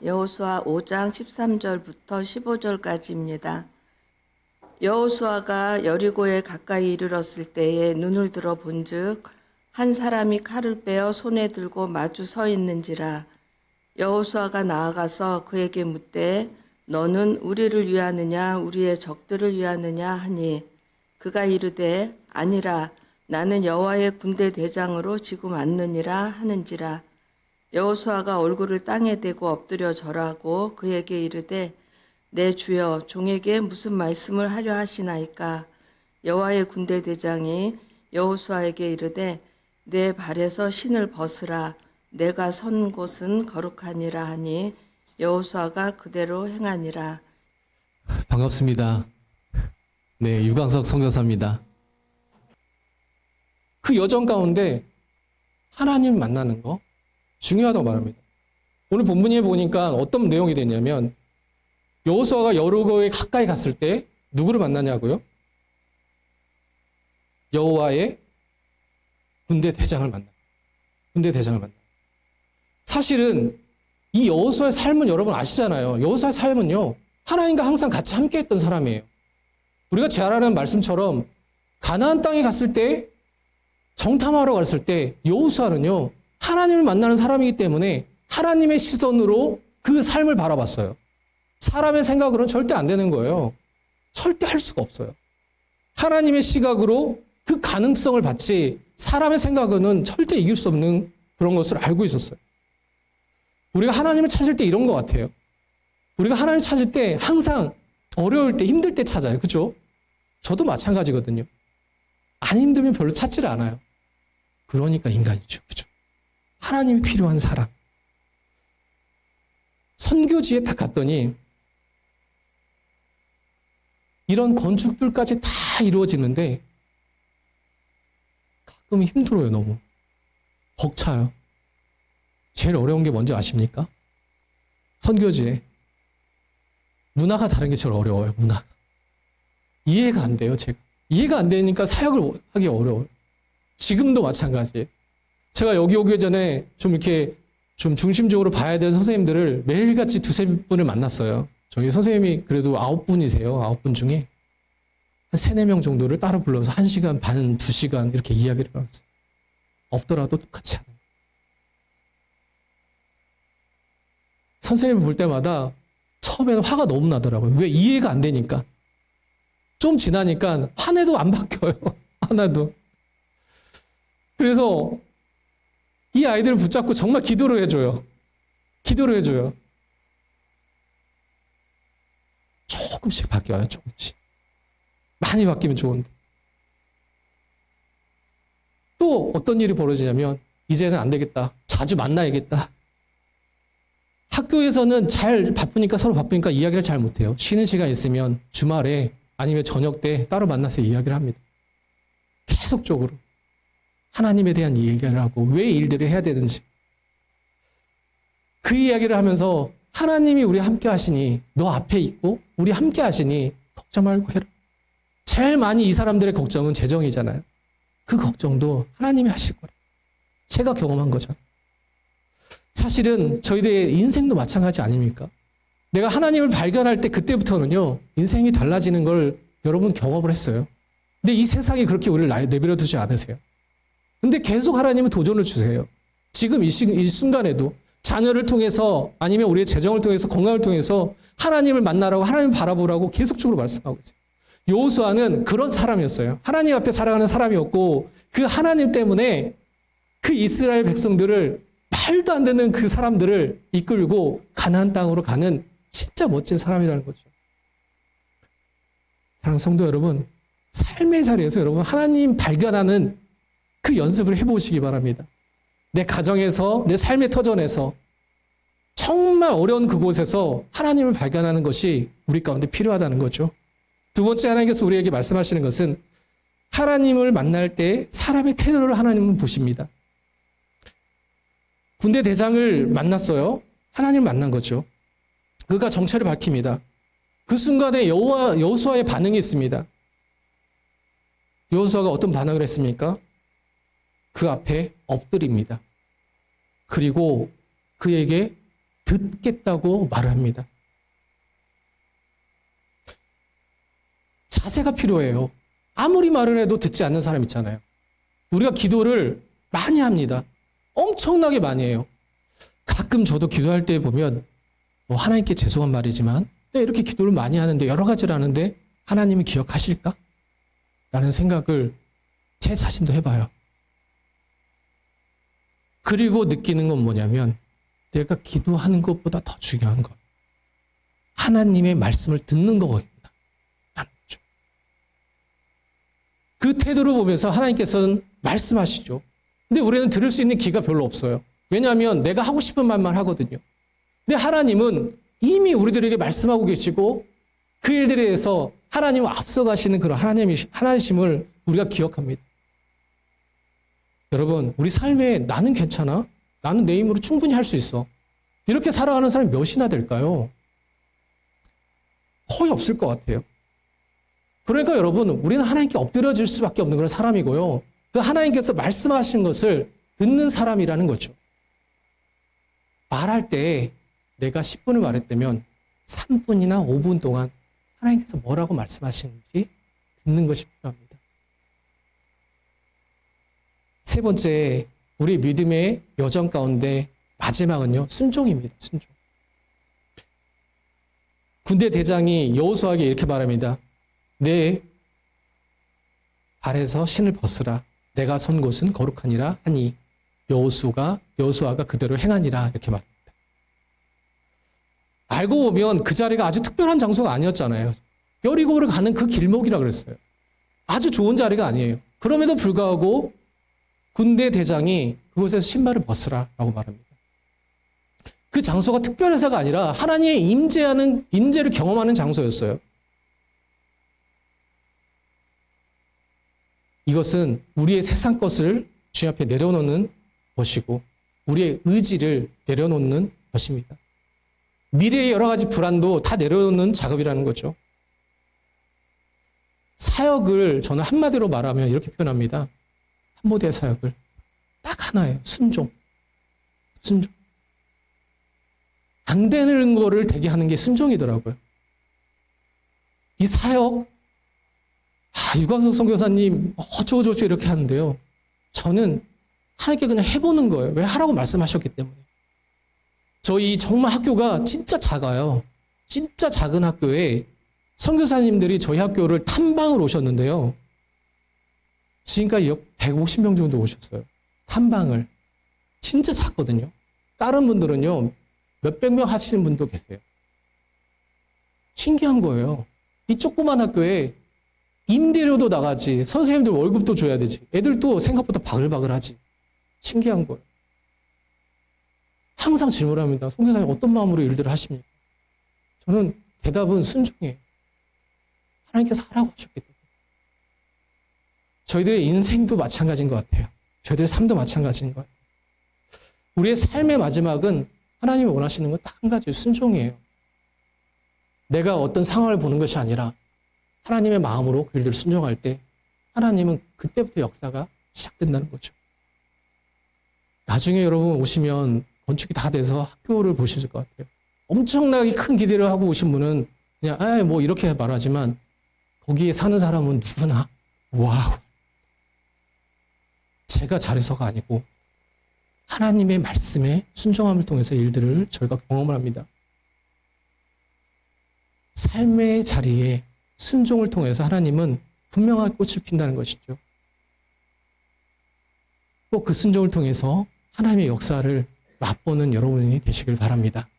여호수아 5장 13절부터 15절까지입니다. 여호수아가 여리고에 가까이 이르렀을 때에 눈을 들어 본즉 한 사람이 칼을 빼어 손에 들고 마주 서 있는지라. 여호수아가 나아가서 그에게 묻되 너는 우리를 위하느냐 우리의 적들을 위하느냐 하니 그가 이르되 아니라 나는 여호와의 군대 대장으로 지금 왔느니라 하는지라. 여호수아가 얼굴을 땅에 대고 엎드려 절하고 그에게 이르되 내 주여 종에게 무슨 말씀을 하려 하시나이까. 여호와의 군대 대장이 여호수아에게 이르되 내 발에서 신을 벗으라. 내가 선 곳은 거룩하니라 하니 여호수아가 그대로 행하니라. 반갑습니다. 네, 유광석 선교사입니다. 그 여정 가운데 하나님 만나는 거 중요하다고 말합니다. 오늘 본문에 보니까 어떤 내용이 되냐면 여호수아가 여리고에 가까이 갔을 때 누구를 만나냐고요? 여호와의 군대 대장을 만나. 군대 대장을 만나. 사실은 이 여호수아의 삶은 여러분 아시잖아요. 여호수아의 삶은요, 하나님과 항상 같이 함께했던 사람이에요. 우리가 잘 아는 말씀처럼 가나안 땅에 갔을 때, 정탐하러 갔을 때 여호수아는요, 하나님을 만나는 사람이기 때문에 하나님의 시선으로 그 삶을 바라봤어요. 사람의 생각으로는 절대 안 되는 거예요. 절대 할 수가 없어요. 하나님의 시각으로 그 가능성을 봤지 사람의 생각으로는 절대 이길 수 없는 그런 것을 알고 있었어요. 우리가 하나님을 찾을 때 이런 것 같아요. 우리가 하나님을 찾을 때 항상 어려울 때, 힘들 때 찾아요. 그죠? 저도 마찬가지거든요. 안 힘들면 별로 찾지를 않아요. 그러니까 인간이죠. 그죠? 하나님이 필요한 사람. 선교지에 딱 갔더니 이런 건축들까지 다 이루어지는데 가끔 힘들어요. 너무. 벅차요. 제일 어려운 게 뭔지 아십니까? 선교지에 문화가 다른 게 제일 어려워요. 문화가. 이해가 안 돼요. 제가. 이해가 안 되니까 사역을 하기 어려워요. 지금도 마찬가지예요. 제가 여기 오기 전에 좀 이렇게 좀 중심적으로 봐야 되는 선생님들을 매일같이 두세 분을 만났어요. 저희 선생님이 그래도 9분이세요. 9분 중에 한 3, 4명 정도를 따로 불러서 1시간 반, 2시간 이렇게 이야기를 하면서 없더라도 똑같이 하는 거예요. 선생님을 볼 때마다 처음에는 화가 너무 나더라고요. 왜? 이해가 안 되니까. 좀 지나니까 화내도 안 바뀌어요. 하나도. 그래서 이 아이들을 붙잡고 정말 기도를 해줘요. 기도를 해줘요. 조금씩 바뀌어요. 조금씩. 많이 바뀌면 좋은데. 또 어떤 일이 벌어지냐면 이제는 안 되겠다. 자주 만나야겠다. 학교에서는 잘 바쁘니까 서로 바쁘니까 이야기를 잘 못해요. 쉬는 시간 있으면 주말에 아니면 저녁 때 따로 만나서 이야기를 합니다. 계속적으로. 하나님에 대한 이야기를 하고 왜 일들을 해야 되는지. 그 이야기를 하면서 하나님이 우리 함께 하시니 너 앞에 있고 우리 함께 하시니 걱정 말고 해라. 제일 많이 이 사람들의 걱정은 재정이잖아요. 그 걱정도 하나님이 하실 거라. 제가 경험한 거죠. 사실은 저희들의 인생도 마찬가지 아닙니까? 내가 하나님을 발견할 때 그때부터는요, 인생이 달라지는 걸 여러분 경험을 했어요. 근데 이 세상이 그렇게 우리를 내버려 두지 않으세요. 근데 계속 하나님은 도전을 주세요. 지금 이 순간에도 자녀를 통해서 아니면 우리의 재정을 통해서 건강을 통해서 하나님을 만나라고 하나님을 바라보라고 계속적으로 말씀하고 있어요. 여호수아는 그런 사람이었어요. 하나님 앞에 살아가는 사람이었고 그 하나님 때문에 그 이스라엘 백성들을 말도 안 되는 그 사람들을 이끌고 가나안 땅으로 가는 진짜 멋진 사람이라는 거죠. 사랑하는 성도 여러분, 삶의 자리에서 여러분 하나님 발견하는 그 연습을 해보시기 바랍니다. 내 가정에서, 내 삶의 터전에서 정말 어려운 그곳에서 하나님을 발견하는 것이 우리 가운데 필요하다는 거죠. 두 번째 하나님께서 우리에게 말씀하시는 것은 하나님을 만날 때 사람의 태도를 하나님은 보십니다. 군대 대장을 만났어요. 하나님을 만난 거죠. 그가 정체를 밝힙니다. 그 순간에 여호수아의 반응이 있습니다. 여호수아가 어떤 반응을 했습니까? 그 앞에 엎드립니다. 그리고 그에게 듣겠다고 말을 합니다. 자세가 필요해요. 아무리 말을 해도 듣지 않는 사람 있잖아요. 우리가 기도를 많이 합니다. 엄청나게 많이 해요. 가끔 저도 기도할 때 보면 하나님께 죄송한 말이지만 이렇게 기도를 많이 하는데 여러 가지를 하는데 하나님이 기억하실까? 라는 생각을 제 자신도 해봐요. 그리고 느끼는 건 뭐냐면 내가 기도하는 것보다 더 중요한 건 하나님의 말씀을 듣는 거거든요. 그 태도를 보면서 하나님께서는 말씀하시죠. 근데 우리는 들을 수 있는 귀가 별로 없어요. 왜냐하면 내가 하고 싶은 말만 하거든요. 근데 하나님은 이미 우리들에게 말씀하고 계시고 그 일들에 대해서 하나님을 앞서가시는 그런 하나님을 우리가 기억합니다. 여러분, 우리 삶에 나는 괜찮아? 나는 내 힘으로 충분히 할 수 있어. 이렇게 살아가는 사람이 몇이나 될까요? 거의 없을 것 같아요. 그러니까 여러분, 우리는 하나님께 엎드려질 수밖에 없는 그런 사람이고요. 그 하나님께서 말씀하신 것을 듣는 사람이라는 거죠. 말할 때 내가 10분을 말했다면 3분이나 5분 동안 하나님께서 뭐라고 말씀하시는지 듣는 것이 필요합니다. 세 번째, 우리 믿음의 여정 가운데 마지막은요, 순종입니다. 순종. 군대 대장이 여호수아에게 이렇게 말합니다. 내 발에서 신을 벗으라. 내가 선 곳은 거룩하니라 하니 여호수아가 그대로 행하니라 이렇게 말합니다. 알고 보면 그 자리가 아주 특별한 장소가 아니었잖아요. 여리고를 가는 그 길목이라 그랬어요. 아주 좋은 자리가 아니에요. 그럼에도 불구하고 군대 대장이 그곳에서 신발을 벗으라라고 말합니다. 그 장소가 특별해서가 아니라 하나님의 임재를 경험하는 장소였어요. 이것은 우리의 세상 것을 주님 앞에 내려놓는 것이고 우리의 의지를 내려놓는 것입니다. 미래의 여러 가지 불안도 다 내려놓는 작업이라는 거죠. 사역을 저는 한마디로 말하면 이렇게 표현합니다. 한모대의 사역을 딱 하나예요. 순종. 순종. 안 되는 거를 되게 하는 게 순종이더라고요. 이 사역, 유광석 선교사님 어쩌고저쩌고 이렇게 하는데요. 저는 하나님께 그냥 해보는 거예요. 왜 하라고 말씀하셨기 때문에. 저희 정말 학교가 진짜 작아요. 진짜 작은 학교에 선교사님들이 저희 학교를 탐방을 오셨는데요. 지금까지 150명 정도 오셨어요. 탐방을. 진짜 작거든요. 다른 분들은요. 몇백 명 하시는 분도 계세요. 신기한 거예요. 이 조그만 학교에 임대료도 나가지, 선생님들 월급도 줘야 되지, 애들도 생각보다 바글바글하지. 신기한 거예요. 항상 질문합니다. 선교사님 어떤 마음으로 일들을 하십니까? 저는 대답은 순종이에요. 하나님께서 하라고 하셨기 때문에. 저희들의 인생도 마찬가지인 것 같아요. 저희들의 삶도 마찬가지인 것 같아요. 우리의 삶의 마지막은 하나님이 원하시는 건 딱 한 가지, 순종이에요. 내가 어떤 상황을 보는 것이 아니라 하나님의 마음으로 그 일들을 순종할 때 하나님은 그때부터 역사가 시작된다는 거죠. 나중에 여러분 오시면 건축이 다 돼서 학교를 보실 것 같아요. 엄청나게 큰 기대를 하고 오신 분은 그냥 뭐 이렇게 말하지만 거기에 사는 사람은 누구나 와우. 제가 잘해서가 아니고 하나님의 말씀에 순종함을 통해서 일들을 저희가 경험을 합니다. 삶의 자리에 순종을 통해서 하나님은 분명하게 꽃을 핀다는 것이죠. 또 그 순종을 통해서 하나님의 역사를 맛보는 여러분이 되시길 바랍니다.